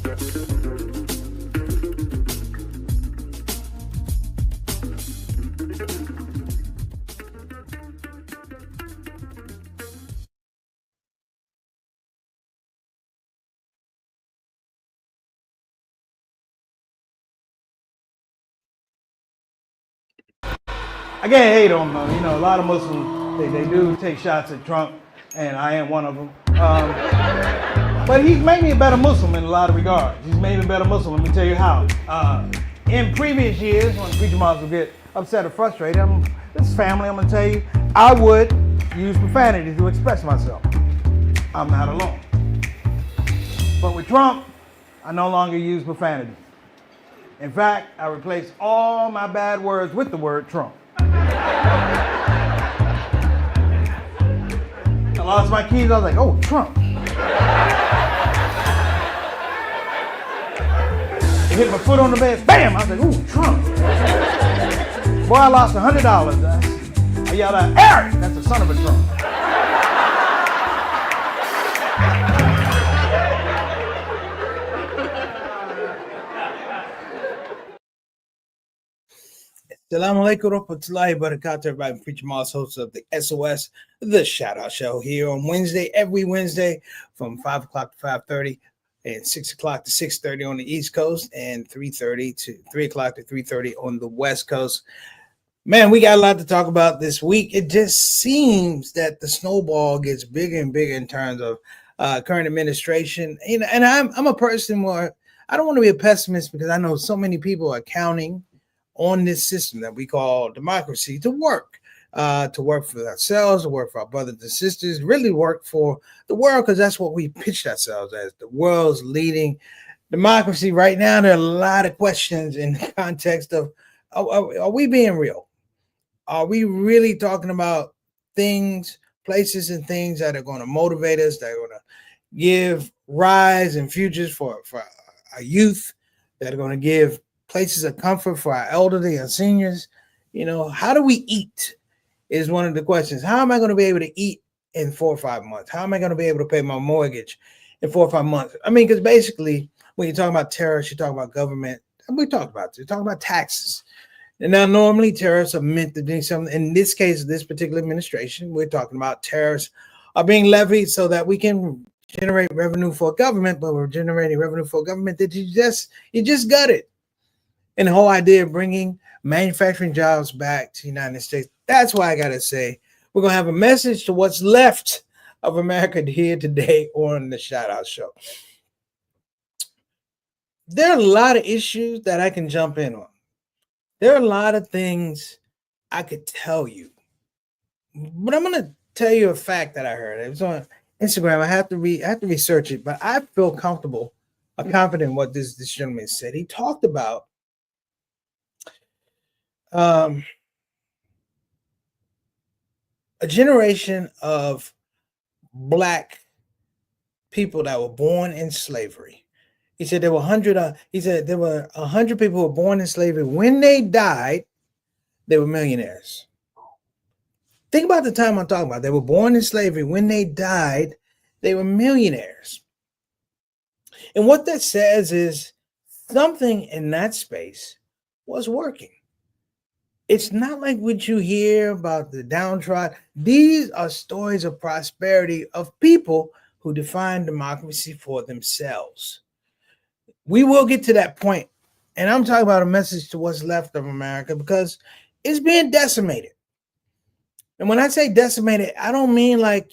I can't hate on them. You know, a lot of Muslims, they do take shots at Trump, and I am one of them. But he's made me a better Muslim in a lot of regards. He's made me a better Muslim. Let me tell you how. In previous years, when preacher moms would get upset or frustrated, this is family, I'm going to tell you, I would use profanity to express myself. I'm not alone. But with Trump, I no longer use profanity. In fact, I replaced all my bad words with the word Trump. I lost my keys, I was like, oh, Trump. I hit my foot on the bed, bam, I was like, ooh, Trump. Boy, I lost $100. I yelled out, Eric, that's the son of a Trump. Assalamu alaikum warahmatullahi wabarakatuh, everybody. Preacher Moss, host of the SOS, the Shout Out Show, here on Wednesday, every Wednesday from 5 o'clock to 5:30 and 6 o'clock to 6:30 on the East Coast and 3:30 to 3 o'clock to 3:30 on the West Coast. Man, we got a lot to talk about this week. It just seems that the snowball gets bigger and bigger in terms of current administration. And I'm a person where I don't want to be a pessimist because I know so many people are counting on this system that we call democracy to work for ourselves, to work for our brothers and sisters, really work for the world, because that's what we pitched ourselves as, the world's leading democracy. Right now, there are a lot of questions in the context of, are we being real? Are we really talking about things, places and things that are going to motivate us, that are going to give rise and futures for our youth, that are going to give places of comfort for our elderly and seniors? You know, how do we eat is one of the questions. How am I going to be able to eat in 4 or 5 months? How am I going to be able to pay my mortgage in 4 or 5 months? I mean, because basically, when you're talking about tariffs, you talk about government, and we talk about it. You talk about taxes. And now, normally, tariffs are meant to do something. In this case, this particular administration, we're talking about tariffs are being levied so that we can generate revenue for government, but we're generating revenue for government that you just gutted. And the whole idea of bringing manufacturing jobs back to the United States. That's why I got to say, we're going to have a message to what's left of America here today on the Shout Out Show. There are a lot of issues that I can jump in on. There are a lot of things I could tell you. But I'm going to tell you a fact that I heard. It was on Instagram. I have to research it, but I feel comfortable or confident in what this gentleman said. He talked about a generation of Black people that were born in slavery. He said there were 100. He said there were 100 people who were born in slavery. When they died, they were millionaires. Think about the time I'm talking about. They were born in slavery. When they died, they were millionaires. And what that says is something in that space was working. It's not like what you hear about the downtrodden. These are stories of prosperity of people who define democracy for themselves. We will get to that point. And I'm talking about a message to what's left of America because it's being decimated. And when I say decimated, I don't mean like,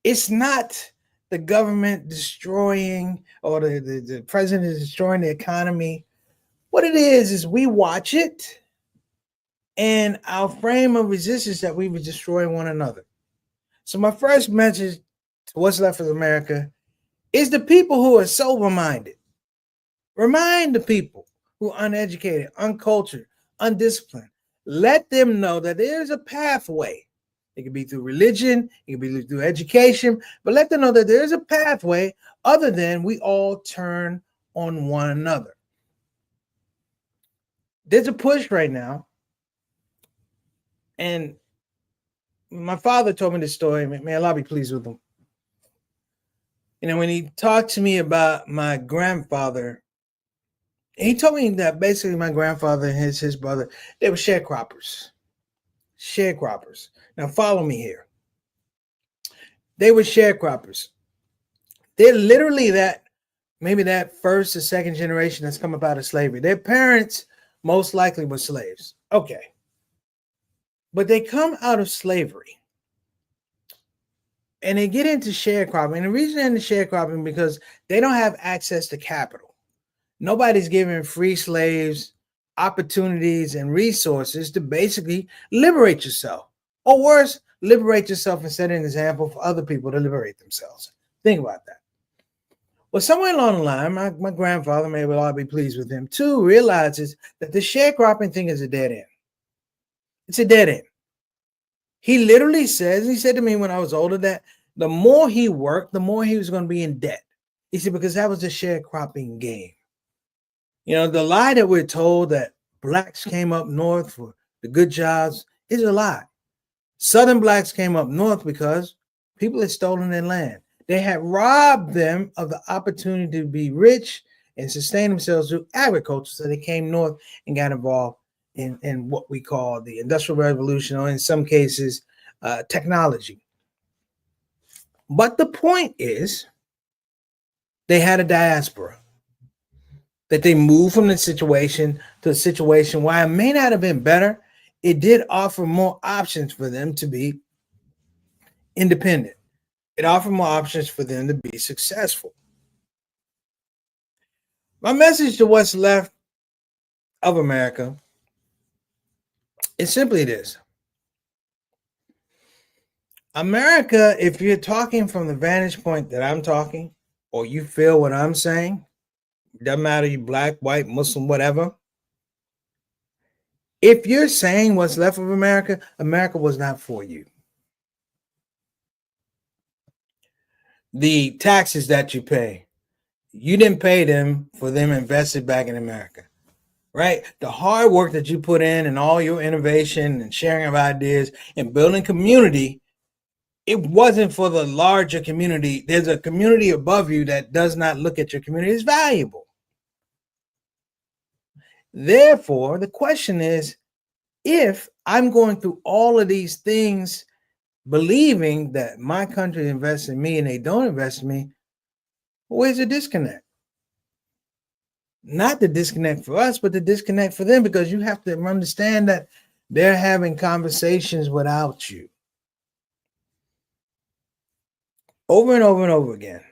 it's not the government destroying or the president is destroying the economy. What it is we watch it. And our frame of resistance that we would destroy one another. So my first message to what's left of America is the people who are sober-minded. Remind the people who are uneducated, uncultured, undisciplined. Let them know that there's a pathway. It can be through religion, it can be through education, but let them know that there's a pathway other than we all turn on one another. There's a push right now. And my father told me this story. May Allah be pleased with him. when he talked to me about my grandfather, he told me that basically my grandfather and his brother, they were sharecroppers. Sharecroppers. Now follow me here. They were sharecroppers. They're literally maybe that first or second generation that's come up out of slavery. Their parents most likely were slaves. Okay. But they come out of slavery and they get into sharecropping. And the reason they're into sharecropping because they don't have access to capital. Nobody's giving free slaves opportunities and resources to basically liberate yourself. Or worse, liberate yourself and set an example for other people to liberate themselves. Think about that. Well, somewhere along the line, my grandfather, may well all be pleased with him, too, realizes that the sharecropping thing is a dead end. It's a dead end. He literally says, he said to me when I was older, that the more he worked, the more he was going to be in debt. He said, because that was a sharecropping game. The lie that we're told that blacks came up north for the good jobs is a lie. Southern blacks came up north because people had stolen their land. They had robbed them of the opportunity to be rich and sustain themselves through agriculture. So they came north and got involved in what we call the Industrial Revolution, or in some cases, technology. But the point is, they had a diaspora. That they moved from the situation to a situation where it may not have been better, it did offer more options for them to be independent. It offered more options for them to be successful. My message to what's left of America is simply this. America, if you're talking from the vantage point that I'm talking, or you feel what I'm saying, doesn't matter you black, white, Muslim, whatever. If you're saying what's left of America, America was not for you. The taxes that you pay, you didn't pay them for them invested back in America, right? The hard work that you put in and all your innovation and sharing of ideas and building community, it wasn't for the larger community. There's a community above you that does not look at your community as valuable. Therefore, the question is, if I'm going through all of these things, believing that my country invests in me and they don't invest in me, where's the disconnect? Not the disconnect for us, but the disconnect for them, because you have to understand that they're having conversations without you. Over and over and over again,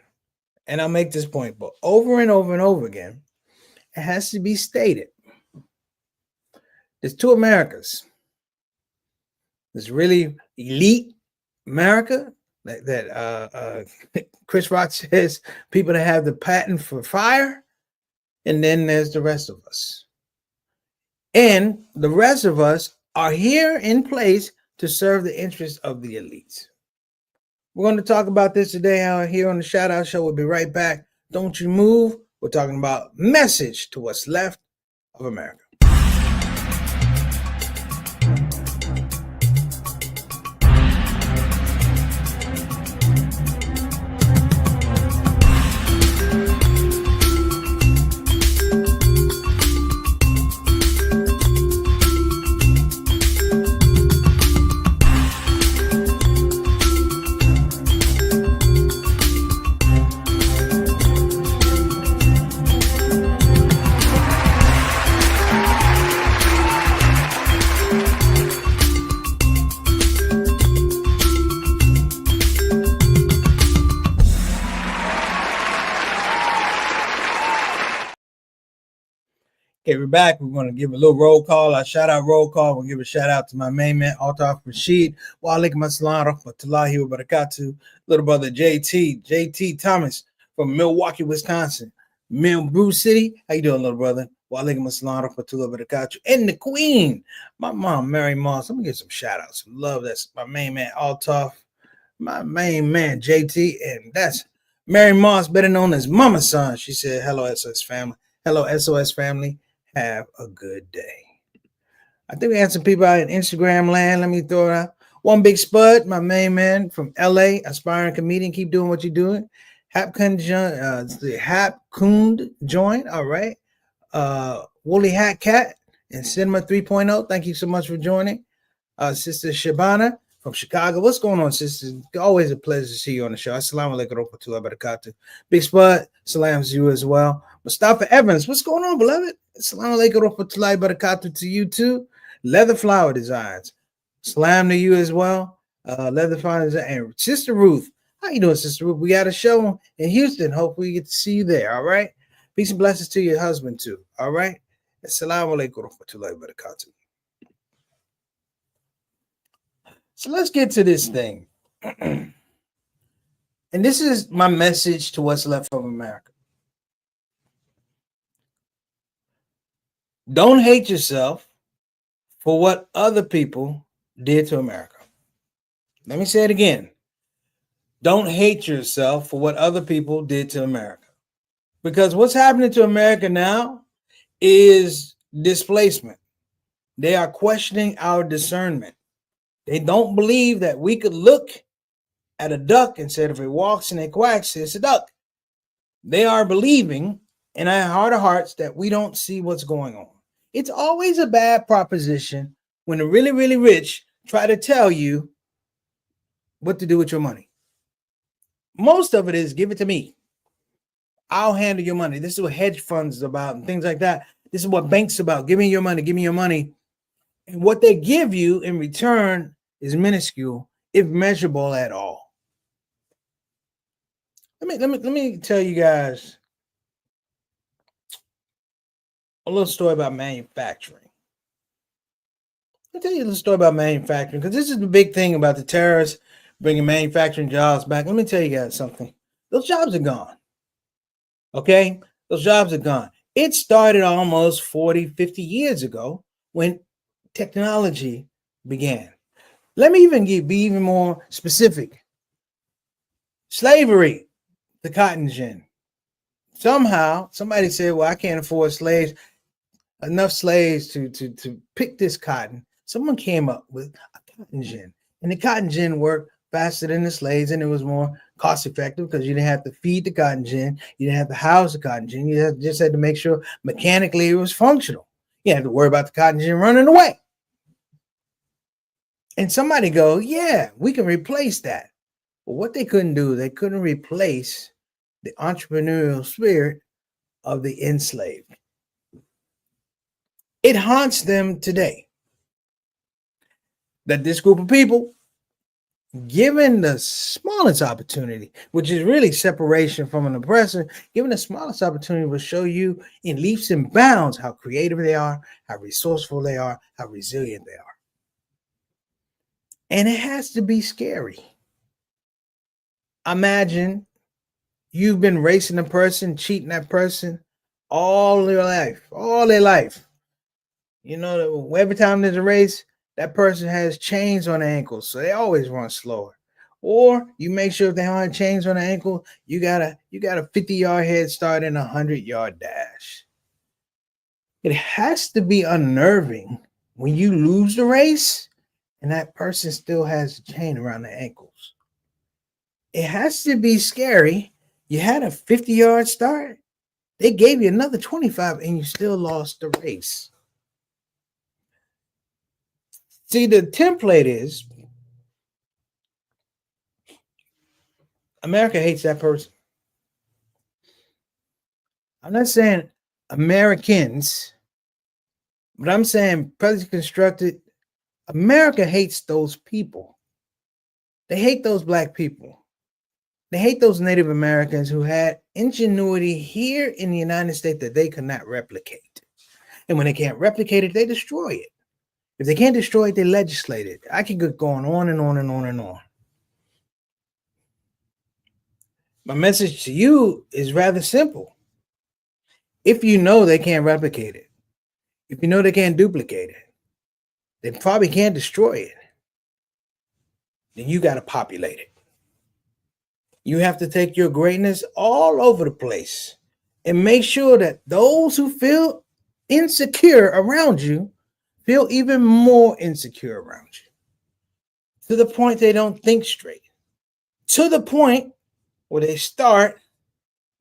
and I'll make this point, but over and over and over again, it has to be stated. There's two Americas. There's really elite America that Chris Rock says people that have the patent for fire, and then there's the rest of us. And the rest of us are here in place to serve the interests of the elites. We're going to talk about this today here on the Shout Out Show. We'll be right back. Don't you move. We're talking about message to what's left of America. Okay, we're back. We're going to give a little roll call. Our shout out roll call. We'll give a shout out to my main man, Altaf Rashid. Wa alaikum assalam rahmatullahi wa barakatuh. Little brother JT Thomas from Milwaukee, Wisconsin. Brew City. How you doing, little brother? Wa alaikum assalam rahmatullahi wa barakatuh. And the queen, my mom, Mary Moss. Let me get some shout outs. Some love. That's my main man, Altaf. My main man, JT. And that's Mary Moss, better known as Mama Son. She said, hello, SOS family. Hello, SOS family. Have a good day. I think we had some people out in Instagram land. Let me throw it out. One Big Spud, my main man from LA, aspiring comedian. Keep doing what you're doing. The Hapkund join. All right. Woolly Hat Cat and Cinema 3.0. Thank you so much for joining. Sister Shabana from Chicago. What's going on, sisters? Always a pleasure to see you on the show. Assalamu alaikum warahmatullahi wabarakatuh. Big Spud, salams to you as well. Mustafa Evans, what's going on, beloved? Assalamu alaikum warahmatullahi wabarakatuh to you too. Leather Flower Designs, salam to you as well. Leather Flower Design and Sister Ruth. How you doing, Sister Ruth? We got a show in Houston. Hopefully we get to see you there. All right. Peace and blessings to your husband too. All right. Assalamu alaikum warahmatullahi wabarakatuh. So let's get to this thing. And this is my message to what's left of America. Don't hate yourself for what other people did to America. Let me say it again. Don't hate yourself for what other people did to America. Because what's happening to America now is displacement. They are questioning our discernment. They don't believe that we could look at a duck and say, if it walks and it quacks, it's a duck. They are believing in our heart of hearts that we don't see what's going on. It's always a bad proposition when the really, really rich try to tell you what to do with your money. Most of it is give it to me. I'll handle your money. This is what hedge funds is about and things like that. This is what banks about. Give me your money. Give me your money. And what they give you in return is minuscule, if measurable at all. Let me tell you guys a little story about manufacturing. I'll tell you a little story about manufacturing because this is the big thing about the terrorists bringing manufacturing jobs back. Let me tell you guys something. Those jobs are gone. Okay? Those jobs are gone. It started almost 40, 50 years ago when technology began. Let me be even more specific. Slavery, the cotton gin. Somehow, somebody said, well, I can't afford enough slaves to pick this cotton. Someone came up with a cotton gin. And the cotton gin worked faster than the slaves, and it was more cost effective because you didn't have to feed the cotton gin. You didn't have to house the cotton gin. You just had to make sure mechanically it was functional. You didn't have to worry about the cotton gin running away. And somebody go, yeah, we can replace that. But what they couldn't do, they couldn't replace the entrepreneurial spirit of the enslaved. It haunts them today that this group of people, given the smallest opportunity, which is really separation from an oppressor, given the smallest opportunity will show you in leaps and bounds how creative they are, how resourceful they are, how resilient they are. And it has to be scary. Imagine you've been racing a person, cheating that person all their life. You know, every time there's a race, that person has chains on their ankles, so they always run slower. Or you make sure if they don't have chains on the ankle, you got a 50-yard head start and a 100-yard dash. It has to be unnerving when you lose the race and that person still has a chain around their ankles. It has to be scary. You had a 50-yard start. They gave you another 25 and you still lost the race. See, the template is America hates that person. I'm not saying Americans, but I'm saying presently constructed. America hates those people. They hate those black people. They hate those Native Americans who had ingenuity here in the United States that they could not replicate. And when they can't replicate it, they destroy it. If they can't destroy it, they legislate it. I can go going on and on and on and on. My message to you is rather simple. If you know they can't replicate it, if you know they can't duplicate it, they probably can't destroy it, then you got to populate it. You have to take your greatness all over the place and make sure that those who feel insecure around you feel even more insecure around you, to the point they don't think straight, to the point where they start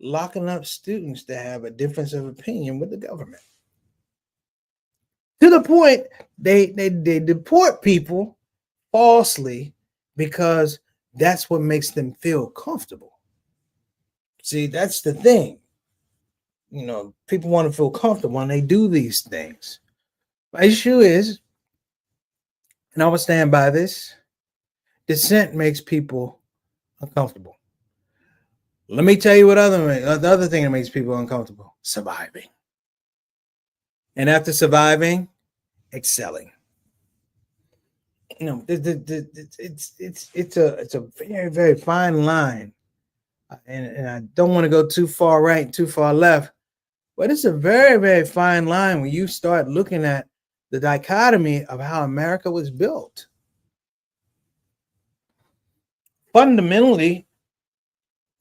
locking up students that have a difference of opinion with the government. To the point they deport people falsely because that's what makes them feel comfortable. See, that's the thing. People want to feel comfortable when they do these things. My issue is, and I will stand by this, dissent makes people uncomfortable. Let me tell you the other thing that makes people uncomfortable: surviving. And after surviving, excelling. It's a very, very fine line. And I don't want to go too far right, too far left, but it's a very, very fine line when you start looking at the dichotomy of how America was built. Fundamentally,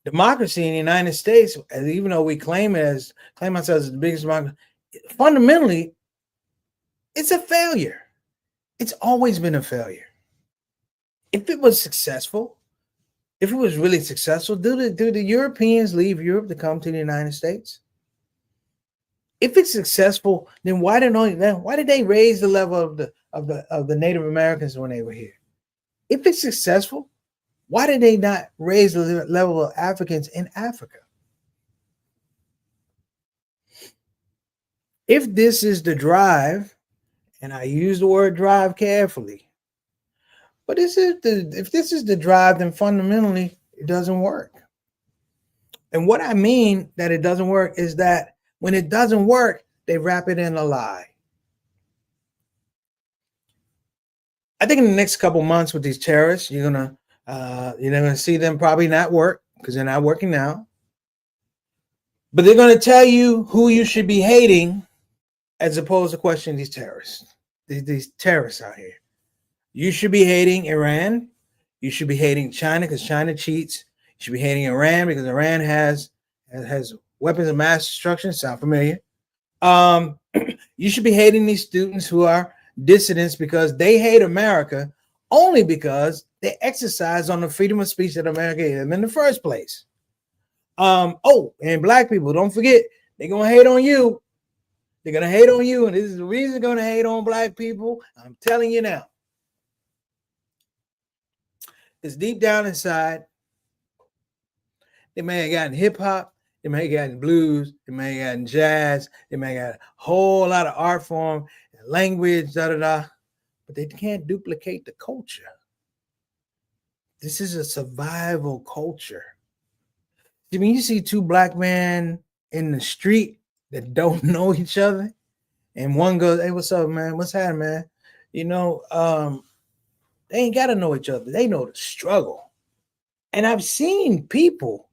democracy in the United States, even though we claim ourselves as the biggest democracy, fundamentally, it's a failure. It's always been a failure. If it was successful, if it was really successful, do the Europeans leave Europe to come to the United States? If it's successful, then why did they raise the level of the Native Americans when they were here? If it's successful, why did they not raise the level of Africans in Africa? If this is the drive, and I use the word drive carefully, but if this is the drive, then fundamentally it doesn't work. And what I mean that it doesn't work is that when it doesn't work, they wrap it in a lie. I think in the next couple months with these terrorists, you're gonna see them probably not work because they're not working now. But they're gonna tell you who you should be hating as opposed to questioning these terrorists. These terrorists out here. You should be hating Iran. You should be hating China because China cheats. You should be hating Iran because Iran has weapons of mass destruction. Sound familiar? You should be hating these students who are dissidents because they hate America only because they exercise on the freedom of speech that America gave them in the first place. And black people, don't forget, they're gonna hate on you. They're gonna hate on you, and this is the reason they're gonna hate on black people. I'm telling you now. It's deep down inside. They may have gotten hip hop, they may have gotten blues, they may have gotten jazz, they may have got a whole lot of art form, language, but they can't duplicate the culture. This is a survival culture. I mean, you see two black men in the street that don't know each other, and one goes, "Hey, what's up, man? What's happening, man?" They ain't got to know each other. They know the struggle. And I've seen people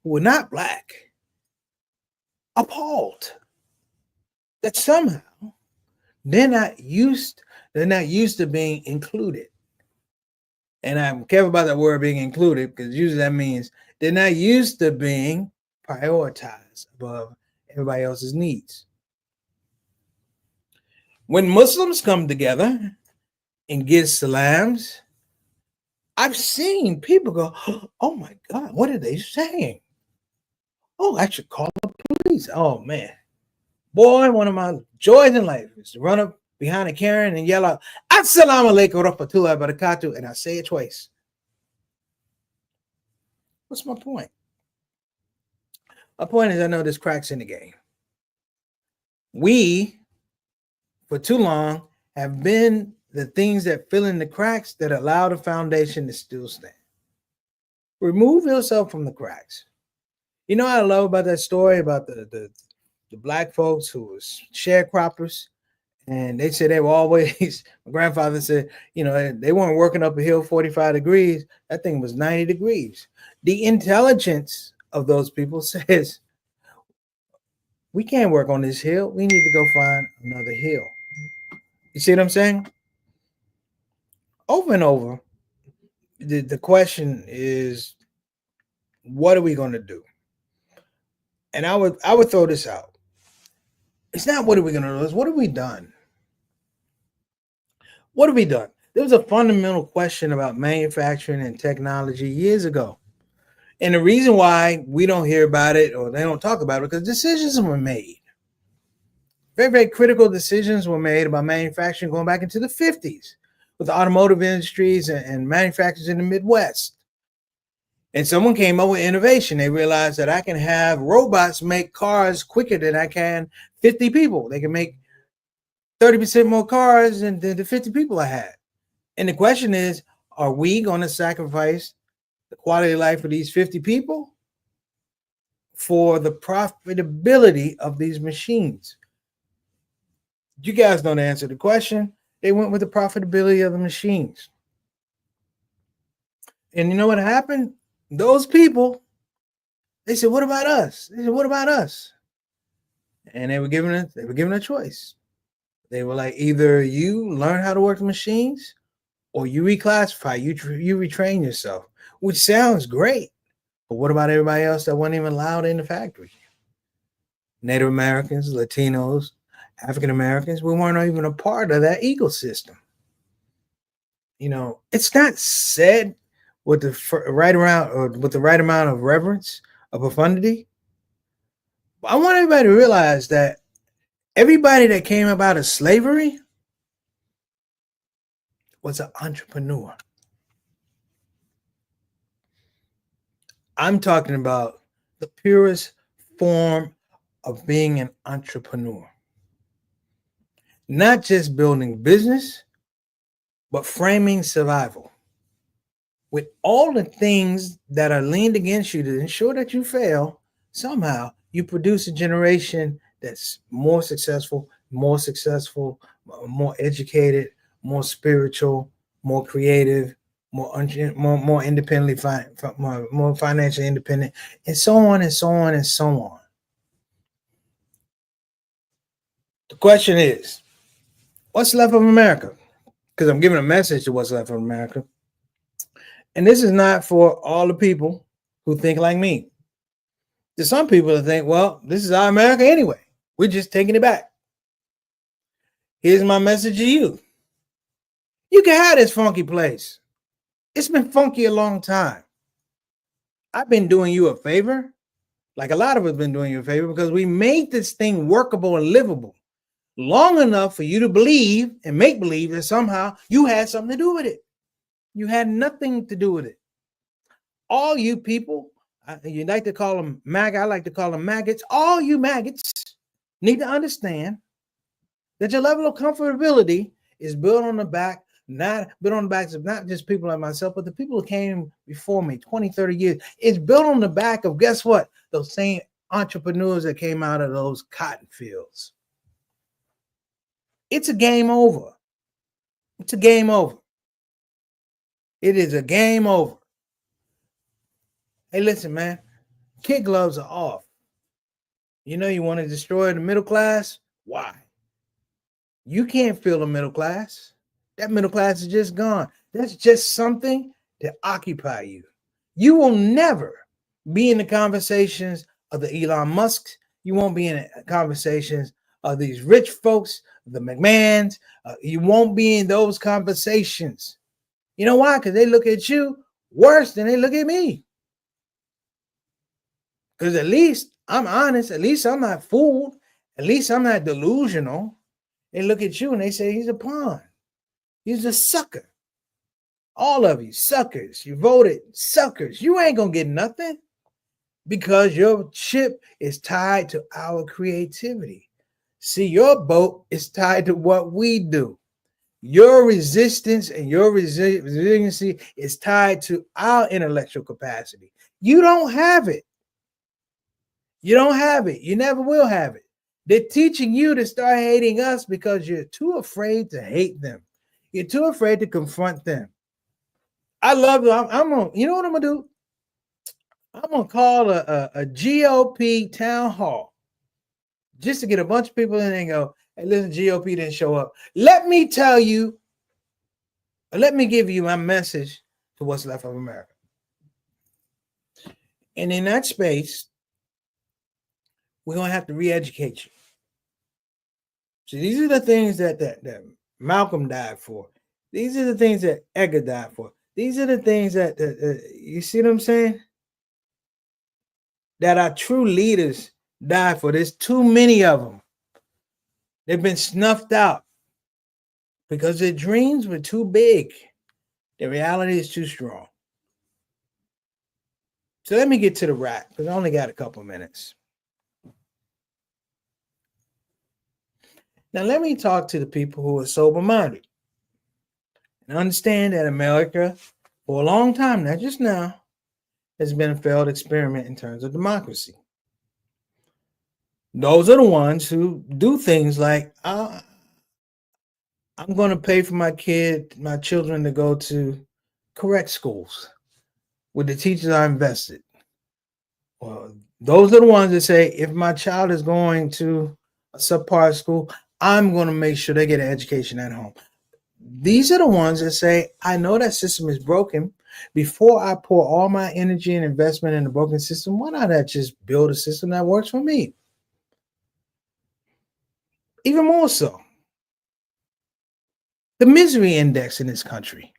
who are not black appalled that somehow they're not used to being included. And I'm careful about that word being included because usually that means they're not used to being prioritized above everybody else's needs. When Muslims come together and give salams, I've seen people go, "Oh my God, what are they saying? Oh, I should call the police." Oh man. Boy, one of my joys in life is to run up behind a Karen and yell out, "Assalamu alaikum wa rahmatullahi wa barakatuh," and I say it twice. What's my point? My point is I know there's cracks in the game. We, for too long, have been the things that fill in the cracks that allow the foundation to still stand. Remove yourself from the cracks. You know what I love about that story about the black folks who was sharecroppers, and they said they were always, my grandfather said, they weren't working up a hill 45 degrees. That thing was 90 degrees. The intelligence of those people says, we can't work on this hill. We need to go find another hill. You see what I'm saying? Over and over, the question is, what are we going to do? And I would throw this out. It's not what are we going to do, it's what have we done? What have we done? There was a fundamental question about manufacturing and technology years ago. And the reason why we don't hear about it or they don't talk about it because decisions were made. Very, very critical decisions were made about manufacturing going back into the 50s with the automotive industries and manufacturers in the Midwest. And someone came up with innovation. They realized that I can have robots make cars quicker than I can 50 people. They can make 30% more cars than the 50 people I had. And the question is, are we going to sacrifice the quality of life of these 50 people for the profitability of these machines? You guys don't answer the question. They went with the profitability of the machines. And you know what happened? Those people, they said, what about us? They said, what about us? And they were given a choice. They were like, either you learn how to work the machines or you reclassify, you retrain yourself, which sounds great. But what about everybody else that wasn't even allowed in the factory? Native Americans, Latinos, African Americans, we weren't even a part of that ecosystem. You know, it's not said with the right amount of reverence, of profundity. But I want everybody to realize that everybody that came up out of slavery was an entrepreneur. I'm talking about the purest form of being an entrepreneur. Not just building business, but framing survival. With all the things that are leaned against you to ensure that you fail, somehow you produce a generation that's more successful, more educated, more spiritual, more creative, more independently, more financially independent, and so on and so on and so on. The question is, what's left of America? Because I'm giving a message to what's left of America. And this is not for all the people who think like me. There's some people that think, well, this is our America anyway. We're just taking it back. Here's my message to you. You can have this funky place. It's been funky a long time. I've been doing you a favor, like a lot of us have been doing you a favor, because we made this thing workable and livable long enough for you to believe and make believe that somehow you had something to do with it. You had nothing to do with it. All you people, you like to call them MAGA, I like to call them maggots. All you maggots need to understand that your level of comfortability is built on the back, not built on the backs of not just people like myself, but the people who came before me 20, 30 years. It's built on the back of, guess what? Those same entrepreneurs that came out of those cotton fields. It's a game over. It's a game over. It is a game over. Hey, listen, man, kid gloves are off. You know you want to destroy the middle class? Why? You can't fill the middle class. That middle class is just gone. That's just something to occupy you. You will never be in the conversations of the Elon Musks. You won't be in the conversations of these rich folks, the McMahons. You won't be in those conversations. You know why? Because they look at you worse than they look at me. Because at least I'm honest. At least I'm not fooled. At least I'm not delusional. They look at you and they say, he's a pawn. He's a sucker. All of you suckers. You voted suckers. You ain't going to get nothing because your chip is tied to our creativity. See, your boat is tied to what we do. Your resistance and your resiliency is tied to our intellectual capacity. You don't have it. You don't have it. You never will have it. They're teaching you to start hating us because you're too afraid to hate them. You're too afraid to confront them. I love them. I'm gonna, you know what I'm gonna do? I'm gonna call a GOP town hall just to get a bunch of people in there and go, hey, listen, GOP didn't show up. Let me tell you, let me give you my message to what's left of America. And in that space, we're gonna have to re-educate you. See, these are the things that Malcolm died for. These are the things that Edgar died for. These are the things that you see what I'm saying? that our true leaders die for. There's too many of them. They've been snuffed out because their dreams were too big. The reality is too strong. So let me get to the rap because I only got a couple minutes. Now let me talk to the people who are sober-minded and understand that America, for a long time, not just now, has been a failed experiment in terms of democracy. Those are the ones who do things like, I'm going to pay for my children to go to correct schools where the teachers are invested. Well, those are the ones that say, if my child is going to a subpar school, I'm going to make sure they get an education at home. These are the ones that say, I know that system is broken. Before I pour all my energy and investment in the broken system, why not just build a system that works for me? Even more so, the misery index in this country.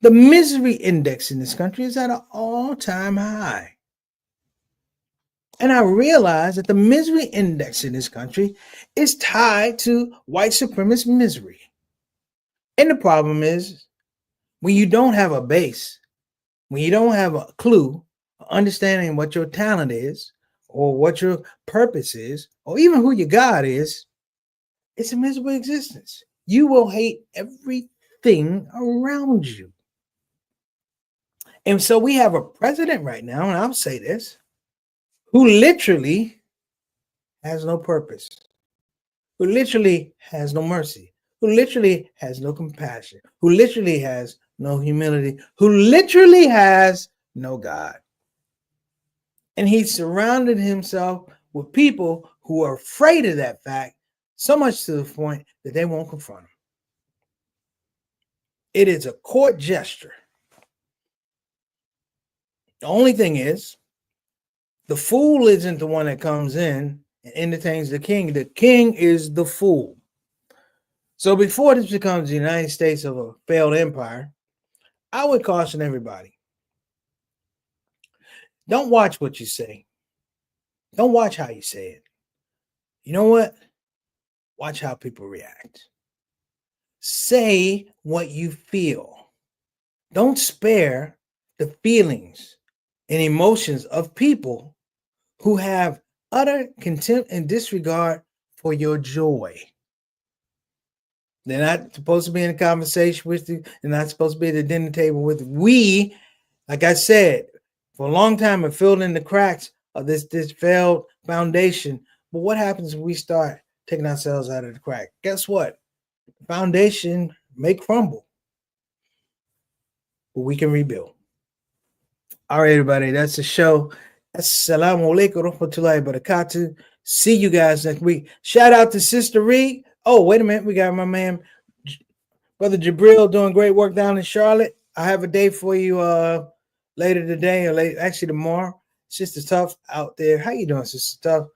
The misery index in this country is at an all-time high. And I realize that the misery index in this country is tied to white supremacist misery. And the problem is, when you don't have a base, when you don't have a clue, understanding what your talent is, or what your purpose is, or even who your God is, it's a miserable existence. You will hate everything around you. And so we have a president right now, and I'll say this, who literally has no purpose, who literally has no mercy, who literally has no compassion, who literally has no humility, who literally has no God. And he surrounded himself with people who are afraid of that fact, so much to the point that they won't confront him. It is a court gesture. The only thing is, the fool isn't the one that comes in and entertains the king. The king is the fool. So before this becomes the United States of a failed empire, I would caution everybody. Don't watch what you say. Don't watch how you say it. You know what? Watch how people react. Say what you feel. Don't spare the feelings and emotions of people who have utter contempt and disregard for your joy. They're not supposed to be in a conversation with you. They're not supposed to be at the dinner table with you. We, like I said, for a long time have filled in the cracks of this failed foundation. But what happens when we start taking ourselves out of the crack? Guess what? The foundation may crumble, but we can rebuild. All right, everybody, that's the show. Assalamu alaikum warahmatullahi wabarakatuh. See you guys next week. Shout out to Sister Reed. Oh, wait a minute. We got my man, Brother Jabril, doing great work down in Charlotte. I have a date for you later today or actually tomorrow. Sister Tough out there. How you doing, Sister Tough?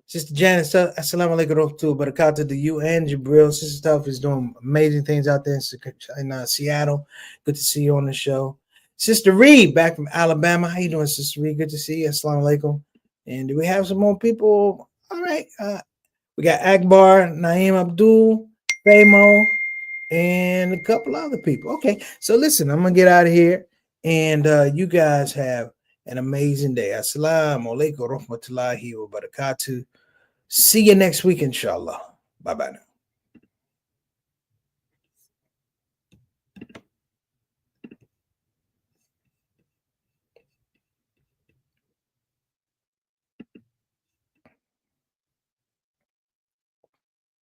Sister Janice, assalamu alaikum warahmatullahi wabarakatuh to you and Jabril. Sister Tough is doing amazing things out there in Seattle. Good to see you on the show. Sister Reed, back from Alabama. How you doing, Sister Reed? Good to see you. Assalamu alaikum. And do we have some more people? All right. We got Akbar, Naeem Abdul, Famo, and a couple other people. Okay. So listen, I'm going to get out of here. And you guys have an amazing day. Assalamu alaikum warahmatullahi wabarakatuh. See you next week, inshallah. Bye-bye now.